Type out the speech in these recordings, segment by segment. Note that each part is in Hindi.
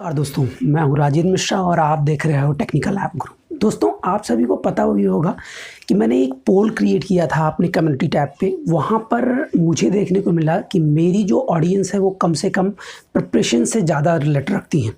नमस्कार दोस्तों, मैं हूं राजेंद्र मिश्रा और आप देख रहे हो टेक्निकल ऐप ग्रुप। दोस्तों, आप सभी को पता भी होगा कि मैंने एक पोल क्रिएट किया था अपने कम्युनिटी टैब पे। वहाँ पर मुझे देखने को मिला कि मेरी जो ऑडियंस है वो कम से कम प्रिपरेशन से ज़्यादा रिलेट रखती हैं।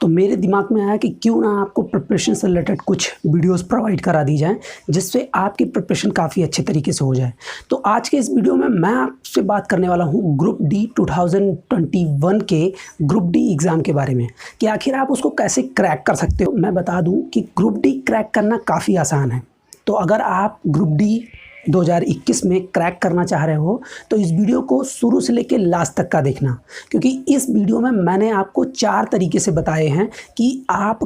तो मेरे दिमाग में आया कि क्यों ना आपको प्रिपरेशन से रिलेटेड कुछ वीडियोस प्रोवाइड करा दी जाएं, जिससे आपकी प्रिपरेशन काफ़ी अच्छे तरीके से हो जाए। तो आज के इस वीडियो में मैं आपसे बात करने वाला हूँ ग्रुप डी 2021 के ग्रुप डी एग्ज़ाम के बारे में कि आखिर आप उसको कैसे क्रैक कर सकते हो। मैं बता दूं कि ग्रुप डी क्रैक करना काफ़ी आसान है। तो अगर आप ग्रुप डी 2021 में क्रैक करना चाह रहे हो तो इस वीडियो को शुरू से लेकर लास्ट तक का देखना, क्योंकि इस वीडियो में मैंने आपको 4 तरीके से बताए हैं कि आप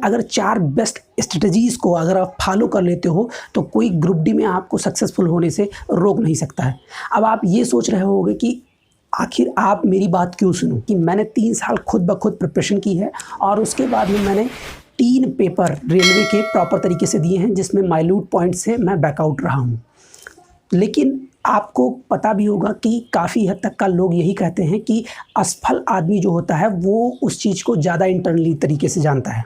अगर 4 बेस्ट स्ट्रेटजीज़ को अगर आप फॉलो कर लेते हो तो कोई ग्रुप डी में आपको सक्सेसफुल होने से रोक नहीं सकता है। अब आप ये सोच रहे होंगे कि आखिर आप मेरी बात क्यों सुनो, कि मैंने 3 साल खुद ब खुद प्रिपरेशन की है और उसके बाद में मैंने 3 पेपर रेलवे के प्रॉपर तरीके से दिए हैं, जिसमें माइल्यूट पॉइंट से मैं बैकआउट रहा हूँ। लेकिन आपको पता भी होगा कि काफ़ी हद तक का लोग यही कहते हैं कि असफल आदमी जो होता है वो उस चीज़ को ज़्यादा इंटरनली तरीके से जानता है।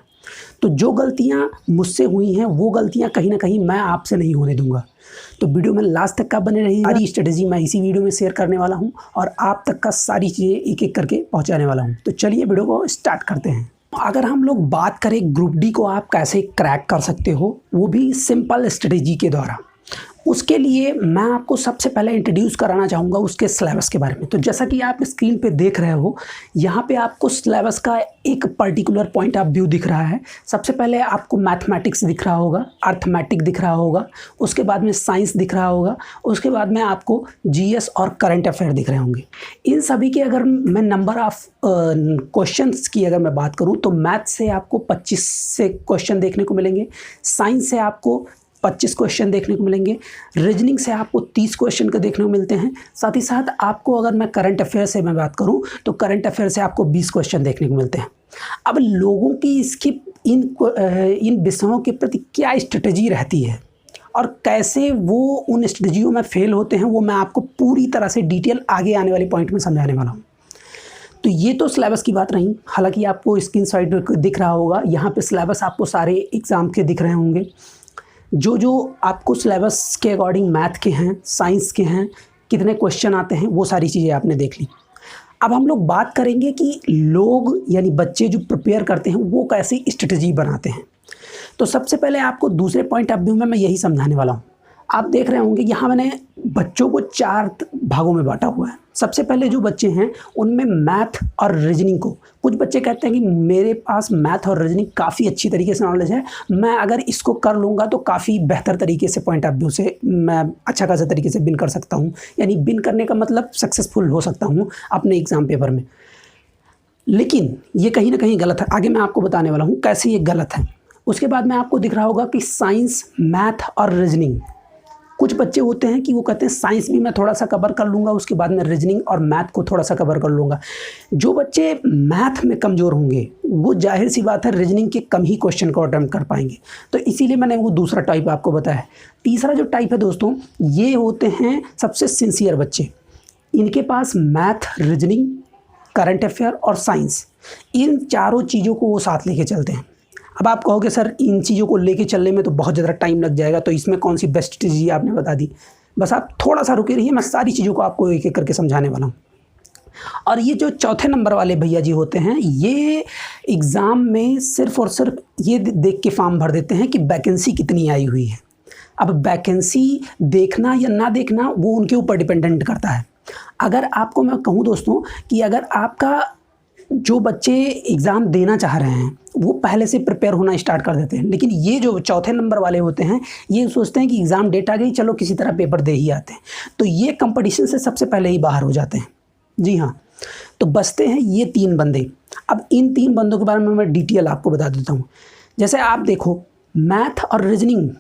तो जो गलतियां मुझसे हुई हैं वो गलतियां कहीं ना कहीं मैं आपसे नहीं होने दूंगा। तो वीडियो में लास्ट तक का बने रहिए। सारी स्ट्रेटजी मैं इसी वीडियो में शेयर करने वाला हूं और आप तक का सारी चीज़ें एक एक करके पहुंचाने वाला हूं। तो चलिए वीडियो को स्टार्ट करते हैं। अगर हम लोग बात करें ग्रुप डी को आप कैसे क्रैक कर सकते हो, वो भी सिंपल स्ट्रेटजी के द्वारा, उसके लिए मैं आपको सबसे पहले इंट्रोड्यूस कराना चाहूँगा उसके सिलेबस के बारे में। तो जैसा कि आप स्क्रीन पे देख रहे हो, यहाँ पे आपको सिलेबस का एक पर्टिकुलर पॉइंट ऑफ व्यू दिख रहा है। सबसे पहले आपको मैथमेटिक्स दिख रहा होगा, अर्थमेटिक दिख रहा होगा, उसके बाद में साइंस दिख रहा होगा, उसके बाद में आपको जीएस और करंट अफेयर दिख रहे होंगे। इन सभी के अगर मैं नंबर ऑफ क्वेश्चंस की अगर मैं बात करूँ तो मैथ से आपको 25 से क्वेश्चन देखने को मिलेंगे, साइंस से आपको 25 क्वेश्चन देखने को मिलेंगे, रीजनिंग से आपको 30 क्वेश्चन के देखने को मिलते हैं। साथ ही साथ आपको अगर मैं करंट अफेयर से मैं बात करूं तो करंट अफेयर से आपको 20 क्वेश्चन देखने को मिलते हैं। अब लोगों की इसकी इन विषयों के प्रति क्या स्ट्रेटजी रहती है और कैसे वो उन स्ट्रेटजियों में फेल होते हैं, वो मैं आपको पूरी तरह से डिटेल आगे आने वाले पॉइंट में समझाने वाला हूँ। तो ये तो सिलेबस की बात रही। हालाँकि आपको स्क्रीन साइड दिख रहा होगा, यहाँ पर सिलेबस आपको सारे एग्ज़ाम के दिख रहे होंगे। जो आपको सिलेबस के अकॉर्डिंग मैथ के हैं, साइंस के हैं, कितने क्वेश्चन आते हैं, वो सारी चीज़ें आपने देख ली। अब हम लोग बात करेंगे कि लोग यानी बच्चे जो प्रिपेयर करते हैं वो कैसी स्ट्रेटजी बनाते हैं। तो सबसे पहले आपको दूसरे पॉइंट ऑफ व्यू में मैं यही समझाने वाला हूँ। आप देख रहे होंगे यहाँ मैंने बच्चों को 4 भागों में बांटा हुआ है। सबसे पहले जो बच्चे हैं उनमें मैथ और रीजनिंग को, कुछ बच्चे कहते हैं कि मेरे पास मैथ और रीजनिंग काफ़ी अच्छी तरीके से नॉलेज है, मैं अगर इसको कर लूँगा तो काफ़ी बेहतर तरीके से पॉइंट ऑफ व्यू से मैं अच्छा खासा तरीके से बिन कर सकता हूँ, यानी बिन करने का मतलब सक्सेसफुल हो सकता हूँ अपने एग्ज़ाम पेपर में। लेकिन ये कहीं ना कहीं गलत है। आगे मैं आपको बताने वाला हूँ कैसे ये गलत है। उसके बाद में आपको दिख रहा होगा कि साइंस, मैथ और रीजनिंग, कुछ बच्चे होते हैं कि वो कहते हैं साइंस भी मैं थोड़ा सा कवर कर लूँगा, उसके बाद में रीजनिंग और मैथ को थोड़ा सा कवर कर लूँगा। जो बच्चे मैथ में कमज़ोर होंगे वो जाहिर सी बात है रीजनिंग के कम ही क्वेश्चन को अटेम्प्ट कर पाएंगे। तो इसीलिए मैंने वो दूसरा टाइप आपको बताया है। तीसरा जो टाइप है दोस्तों, ये होते हैं सबसे सिंसियर बच्चे। इनके पास मैथ, रीजनिंग, करंट अफेयर और साइंस, इन चारों चीज़ों को वो साथ लेके चलते हैं। अब आप कहोगे सर इन चीज़ों को लेके चलने में तो बहुत ज़्यादा टाइम लग जाएगा, तो इसमें कौन सी बेस्ट स्ट्रेटजी आपने बता दी। बस आप थोड़ा सा रुके रहिए, मैं सारी चीज़ों को आपको एक एक करके समझाने वाला हूँ। और ये जो चौथे नंबर वाले भैया जी होते हैं, ये एग्ज़ाम में सिर्फ और सिर्फ ये देख के फॉर्म भर देते हैं कि वैकेंसी कितनी आई हुई है। अब वैकेंसी देखना या ना देखना वो उनके ऊपर डिपेंडेंट करता है। अगर आपको मैं कहूँ दोस्तों कि अगर आपका जो बच्चे एग्ज़ाम देना चाह रहे हैं वो पहले से प्रिपेयर होना स्टार्ट कर देते हैं, लेकिन ये जो चौथे नंबर वाले होते हैं ये सोचते हैं कि एग्ज़ाम डेट आ गई, चलो किसी तरह पेपर दे ही आते हैं, तो ये कंपटीशन से सबसे पहले ही बाहर हो जाते हैं। जी हाँ, तो बचते हैं ये 3 बंदे। अब इन 3 बंदों के बारे में मैं डिटेल आपको बता देता हूँ। जैसे आप देखो, मैथ और रीजनिंग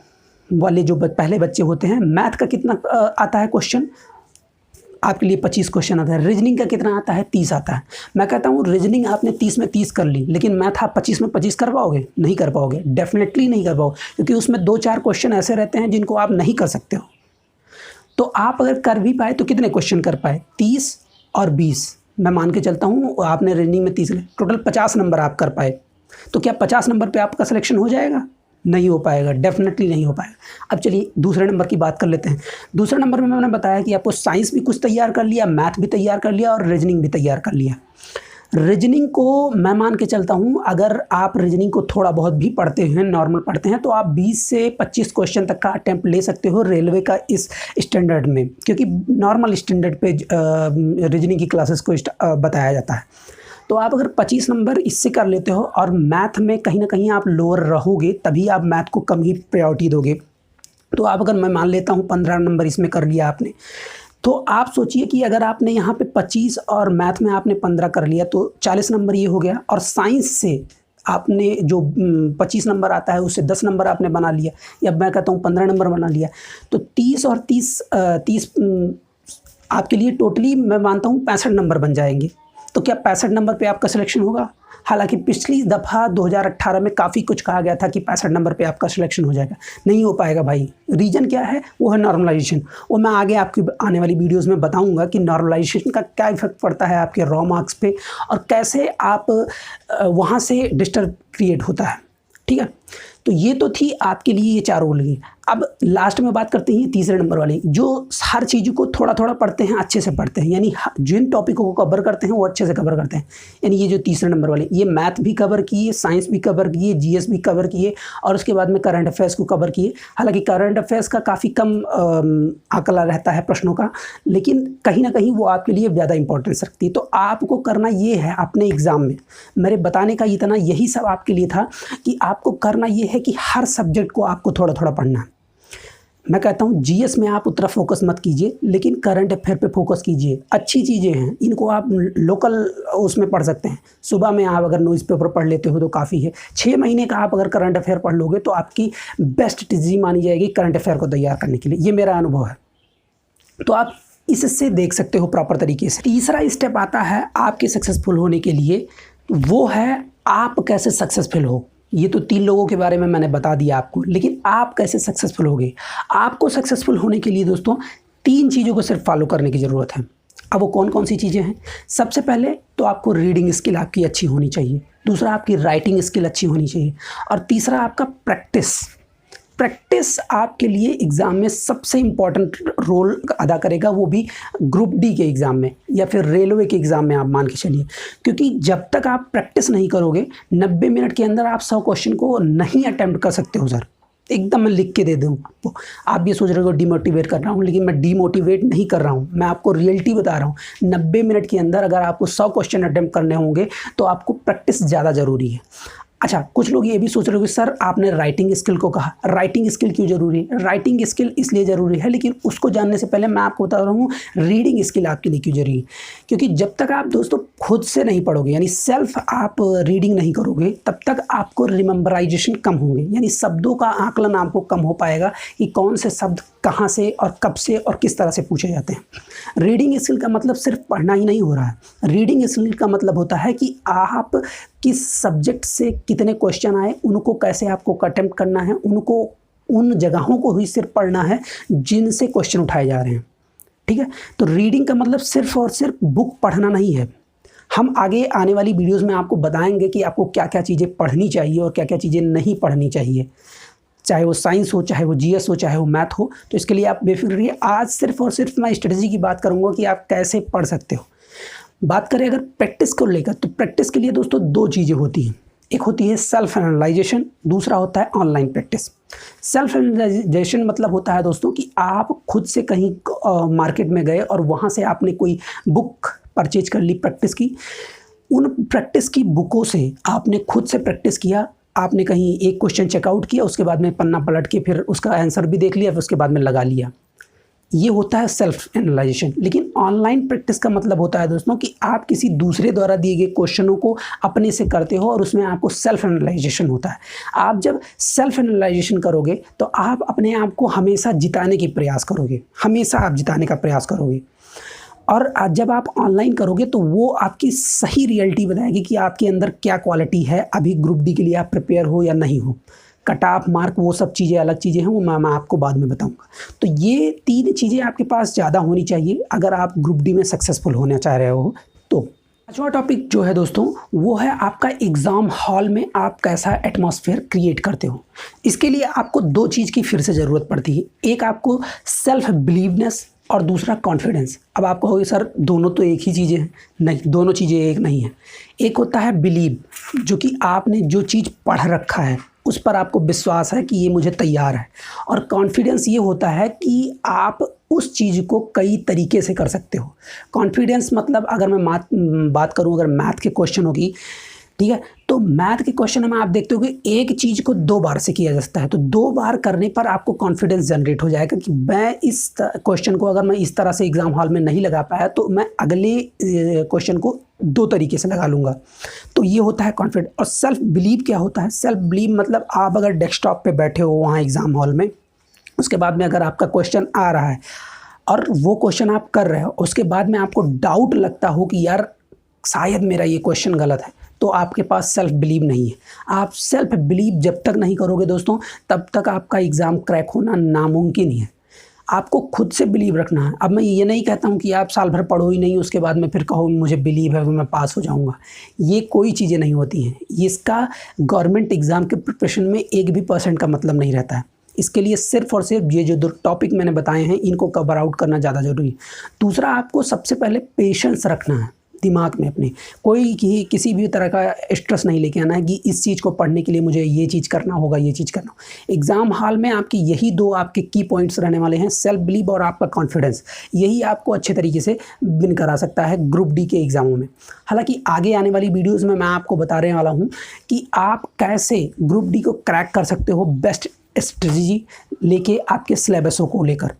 वाले जो पहले बच्चे होते हैं, मैथ का कितना आता है क्वेश्चन, आपके लिए 25 क्वेश्चन आता है। रीजनिंग का कितना आता है, 30 आता है। मैं कहता हूँ रीजनिंग आपने 30 में 30 कर ली, लेकिन मैथ आप 25 में 25 कर पाओगे? नहीं कर पाओगे, डेफिनेटली नहीं कर पाओगे, क्योंकि उसमें 2-4 क्वेश्चन ऐसे रहते हैं जिनको आप नहीं कर सकते हो। तो आप अगर कर भी पाए तो कितने क्वेश्चन कर पाए, 30 और 20, मैं मान के चलता हूँ आपने रीजनिंग में 30 टोटल 50 नंबर आप कर पाए, तो क्या 50 नंबर पे आपका सिलेक्शन हो जाएगा? नहीं हो पाएगा, डेफिनेटली नहीं हो पाएगा। अब चलिए दूसरे नंबर की बात कर लेते हैं। दूसरे नंबर में मैंने बताया कि आपको साइंस भी कुछ तैयार कर लिया, मैथ भी तैयार कर लिया और रीजनिंग भी तैयार कर लिया। रीजनिंग को मैं मान के चलता हूँ, अगर आप रीजनिंग को थोड़ा बहुत भी पढ़ते हैं, नॉर्मल पढ़ते हैं, तो आप 20 से 25 क्वेश्चन तक का अटैम्प्ट ले सकते हो रेलवे का इस स्टैंडर्ड में, क्योंकि नॉर्मल स्टैंडर्ड पे रीजनिंग की क्लासेस को बताया जाता है। तो आप अगर 25 नंबर इससे कर लेते हो और मैथ में कहीं ना कहीं आप लोअर रहोगे, तभी आप मैथ को कम ही प्रायोरिटी दोगे। तो आप अगर मैं मान लेता हूँ 15 नंबर इसमें कर लिया आपने, तो आप सोचिए कि अगर आपने यहाँ पे 25 और मैथ में आपने 15 कर लिया तो 40 नंबर ये हो गया। और साइंस से आपने जो 25 नंबर आता है उससे 10 नंबर आपने बना लिया, या मैं कहता हूँ 15 नंबर बना लिया, तो 30 और 30 आपके लिए टोटली मैं मानता हूँ 65 नंबर बन जाएंगे। तो क्या 65 नंबर पे आपका सिलेक्शन होगा? हालांकि पिछली दफ़ा 2018 में काफ़ी कुछ कहा गया था कि 65 नंबर पे आपका सिलेक्शन हो जाएगा। नहीं हो पाएगा भाई। रीज़न क्या है? वो है नॉर्मलाइजेशन। वो मैं आगे आपकी आने वाली वीडियोस में बताऊंगा कि नॉर्मलाइजेशन का क्या इफेक्ट पड़ता है आपके रॉ मार्क्स पे और कैसे आप वहाँ से डिस्टर्ब क्रिएट होता है। ठीक है, तो ये तो थी आपके लिए ये 4 रूल की। अब लास्ट में बात करते हैं तीसरे नंबर वाली, जो हर चीज़ को थोड़ा थोड़ा पढ़ते हैं, अच्छे से पढ़ते हैं, यानी जिन टॉपिकों को कवर करते हैं वो अच्छे से कवर करते हैं। यानी ये जो तीसरे नंबर वाले, ये मैथ भी कवर किए, साइंस भी कवर किए, जीएस भी कवर किए और उसके बाद में करंट अफेयर्स को कवर किए। हालांकि करंट अफेयर्स का काफ़ी कम आंकड़ा रहता है प्रश्नों का, लेकिन कहीं ना कहीं वो आपके लिए ज़्यादा इंपॉर्टेंस रखती है। तो आपको करना ये है अपने एग्ज़ाम में, मेरे बताने का इतना यही सब आपके लिए था कि आपको करना ये है कि हर सब्जेक्ट को आपको थोड़ा थोड़ा पढ़ना है। मैं कहता हूँ जीएस में आप उतना फोकस मत कीजिए, लेकिन करंट अफेयर पे फोकस कीजिए। अच्छी चीज़ें हैं, इनको आप लोकल उसमें पढ़ सकते हैं। सुबह में आप अगर न्यूज़पेपर पढ़ लेते हो तो काफ़ी है। 6 महीने का आप अगर करंट अफेयर पढ़ लोगे तो आपकी बेस्ट स्ट्रेटजी मानी जाएगी करंट अफेयर को तैयार करने के लिए। ये मेरा अनुभव है, तो आप इससे देख सकते हो प्रॉपर तरीके से। तीसरा स्टेप आता है आपके सक्सेसफुल होने के लिए, वो है आप कैसे सक्सेसफुल हो। ये तो 3 लोगों के बारे में मैंने बता दिया आपको, लेकिन आप कैसे सक्सेसफुल होगे। आपको सक्सेसफुल होने के लिए दोस्तों 3 चीज़ों को सिर्फ फॉलो करने की ज़रूरत है। अब वो कौन कौन सी चीज़ें हैं? सबसे पहले तो आपको रीडिंग स्किल आपकी अच्छी होनी चाहिए, दूसरा आपकी राइटिंग स्किल अच्छी होनी चाहिए और तीसरा आपका प्रैक्टिस आपके लिए एग्ज़ाम में सबसे इम्पॉर्टेंट रोल अदा करेगा, वो भी ग्रुप डी के एग्ज़ाम में या फिर रेलवे के एग्ज़ाम में आप मान के चलिए। क्योंकि जब तक आप प्रैक्टिस नहीं करोगे 90 मिनट के अंदर आप 100 क्वेश्चन को नहीं अटैम्प्ट कर सकते हो सर। एकदम मैं लिख के दे दूँ आपको। आप ये सोच रहे हो डिमोटिवेट कर रहा हूँ, लेकिन मैं डिमोटिवेट नहीं कर रहा हूँ, मैं आपको रियलिटी बता रहा हूँ। 90 मिनट के अंदर अगर आपको 100 क्वेश्चन अटैम्प्ट करने होंगे तो आपको प्रैक्टिस ज़्यादा ज़रूरी है। अच्छा, कुछ लोग ये भी सोच रहे हो कि सर आपने राइटिंग स्किल को कहा, राइटिंग स्किल क्यों ज़रूरी है? राइटिंग स्किल इसलिए ज़रूरी है, लेकिन उसको जानने से पहले मैं आपको बता रहा हूँ रीडिंग स्किल आपके लिए क्यों ज़रूरी है। क्योंकि जब तक आप दोस्तों खुद से नहीं पढ़ोगे, यानी सेल्फ आप रीडिंग नहीं करोगे, तब तक आपको रिमेंबराइजेशन कम होंगे, यानी शब्दों का आकलन आपको कम हो पाएगा कि कौन से शब्द कहाँ से और कब से और किस तरह से पूछे जाते हैं। रीडिंग स्किल का मतलब सिर्फ पढ़ना ही नहीं हो रहा है। रीडिंग स्किल का मतलब होता है कि आप किस सब्जेक्ट से कितने क्वेश्चन आए, उनको कैसे आपको अटेम्प्ट करना है, उनको उन जगहों को ही सिर्फ पढ़ना है जिनसे क्वेश्चन उठाए जा रहे हैं। ठीक है, तो रीडिंग का मतलब सिर्फ और सिर्फ बुक पढ़ना नहीं है। हम आगे आने वाली वीडियोज़ में आपको बताएंगे कि आपको क्या क्या चीज़ें पढ़नी चाहिए और क्या क्या चीज़ें नहीं पढ़नी चाहिए, चाहे वो साइंस हो, चाहे वो जीएस हो, चाहे वो मैथ हो। तो इसके लिए आप बेफिक्र रहिए। आज सिर्फ और सिर्फ मैं स्ट्रेटजी की बात करूंगा कि आप कैसे पढ़ सकते हो। बात करें अगर प्रैक्टिस को लेकर, तो प्रैक्टिस के लिए दोस्तों 2 चीज़ें होती हैं। एक होती है सेल्फ एनालाइजेशन, दूसरा होता है ऑनलाइन प्रैक्टिस। सेल्फ एनालाइजेशन मतलब होता है दोस्तों कि आप खुद से कहीं मार्केट में गए और वहाँ से आपने कोई बुक परचेज कर ली प्रैक्टिस की। उन प्रैक्टिस की बुकों से आपने खुद से प्रैक्टिस किया, आपने कहीं एक क्वेश्चन चेकआउट किया, उसके बाद में पन्ना पलट के फिर उसका आंसर भी देख लिया, फिर उसके बाद में लगा लिया। ये होता है सेल्फ एनालाइजेशन। लेकिन ऑनलाइन प्रैक्टिस का मतलब होता है दोस्तों कि आप किसी दूसरे द्वारा दिए गए क्वेश्चनों को अपने से करते हो और उसमें आपको सेल्फ एनालाइजेशन होता है। आप जब सेल्फ एनालाइजेशन करोगे तो आप अपने आप को हमेशा जिताने की प्रयास करोगे, हमेशा आप जिताने का प्रयास करोगे। और जब आप ऑनलाइन करोगे तो वो आपकी सही रियलिटी बताएगी कि आपके अंदर क्या क्वालिटी है, अभी ग्रुप डी के लिए आप प्रिपेयर हो या नहीं हो। कट ऑफ मार्क वो सब चीज़ें अलग चीज़ें हैं, वो मैं आपको बाद में बताऊंगा। तो ये 3 चीज़ें आपके पास ज़्यादा होनी चाहिए अगर आप ग्रुप डी में सक्सेसफुल होना चाह रहे हो। तो पाँचवा टॉपिक जो है दोस्तों वो है आपका एग्ज़ाम हॉल में आप कैसा एटमॉस्फेयर क्रिएट करते हो। इसके लिए आपको दो चीज़ की फिर से ज़रूरत पड़ती है, एक आपको सेल्फ बिलीवनेस और दूसरा कॉन्फिडेंस। अब आप कहोगे सर दोनों तो एक ही चीज़ें हैं, नहीं, दोनों चीज़ें एक नहीं है। एक होता है बिलीव, जो कि आपने जो चीज़ पढ़ रखा है उस पर आपको विश्वास है कि ये मुझे तैयार है, और कॉन्फिडेंस ये होता है कि आप उस चीज़ को कई तरीके से कर सकते हो। कॉन्फिडेंस मतलब अगर मैं बात करूं, अगर मैथ के क्वेश्चन होगी, ठीक है, तो मैथ के क्वेश्चन में आप देखते हो कि एक चीज़ को 2 बार से किया जा सकता है, तो 2 बार करने पर आपको कॉन्फिडेंस जनरेट हो जाएगा कि मैं इस क्वेश्चन को अगर मैं इस तरह से एग्ज़ाम हॉल में नहीं लगा पाया तो मैं अगले क्वेश्चन को 2 तरीके से लगा लूँगा। तो ये होता है कॉन्फिडेंस। और सेल्फ बिलीव क्या होता है? सेल्फ बिलीव मतलब आप अगर डेस्कटॉप पे बैठे हो वहाँ एग्ज़ाम हॉल में, उसके बाद में अगर आपका क्वेश्चन आ रहा है और वो क्वेश्चन आप कर रहे हो, उसके बाद में आपको डाउट लगता हो कि यार शायद मेरा ये क्वेश्चन गलत है, तो आपके पास सेल्फ बिलीव नहीं है। आप सेल्फ बिलीव जब तक नहीं करोगे दोस्तों, तब तक आपका एग्ज़ाम क्रैक होना नामुमकिन ही है। आपको खुद से बिलीव रखना है। अब मैं ये नहीं कहता हूँ कि आप साल भर पढ़ो ही नहीं, उसके बाद में फिर कहो मुझे बिलीव है कि मैं पास हो जाऊँगा। ये कोई चीज़ें नहीं होती हैं। इसका गवर्नमेंट एग्ज़ाम के प्रिपरेशन में 1 भी % का मतलब नहीं रहता है। इसके लिए सिर्फ़ और सिर्फ ये जो 2 टॉपिक मैंने बताए हैं इनको कवर आउट करना ज़्यादा ज़रूरी है। दूसरा, आपको सबसे पहले पेशेंस रखना है दिमाग में अपने। किसी भी तरह का स्ट्रेस नहीं लेके आना है कि इस चीज़ को पढ़ने के लिए मुझे ये चीज़ करना होगा, ये चीज़ करना होगा। एग्ज़ाम हॉल में आपके यही 2 आपके की पॉइंट्स रहने वाले हैं, सेल्फ बिलीव और आपका कॉन्फिडेंस। यही आपको अच्छे तरीके से विन करा सकता है ग्रुप डी के एग्ज़ामों में। हालाँकि आगे आने वाली वीडियोज़ में मैं आपको बताने वाला हूँ कि आप कैसे ग्रुप डी को क्रैक कर सकते हो बेस्ट स्ट्रेटजी लेके आपके सिलेबसों को लेकर।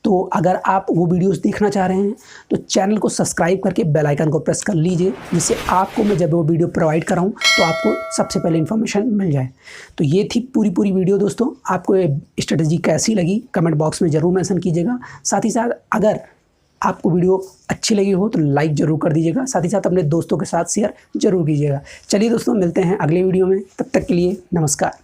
तो अगर आप वो वीडियोस देखना चाह रहे हैं तो चैनल को सब्सक्राइब करके बेल आइकन को प्रेस कर लीजिए, जिससे आपको मैं जब वो वीडियो प्रोवाइड कराऊं तो आपको सबसे पहले इन्फॉर्मेशन मिल जाए। तो ये थी पूरी वीडियो दोस्तों। आपको ये स्ट्रेटजी कैसी लगी कमेंट बॉक्स में ज़रूर मेंशन कीजिएगा। साथ ही साथ अगर आपको वीडियो अच्छी लगी हो तो लाइक ज़रूर कर दीजिएगा, साथ ही साथ अपने दोस्तों के साथ शेयर ज़रूर कीजिएगा। चलिए दोस्तों, मिलते हैं अगले वीडियो में, तब तक के लिए नमस्कार।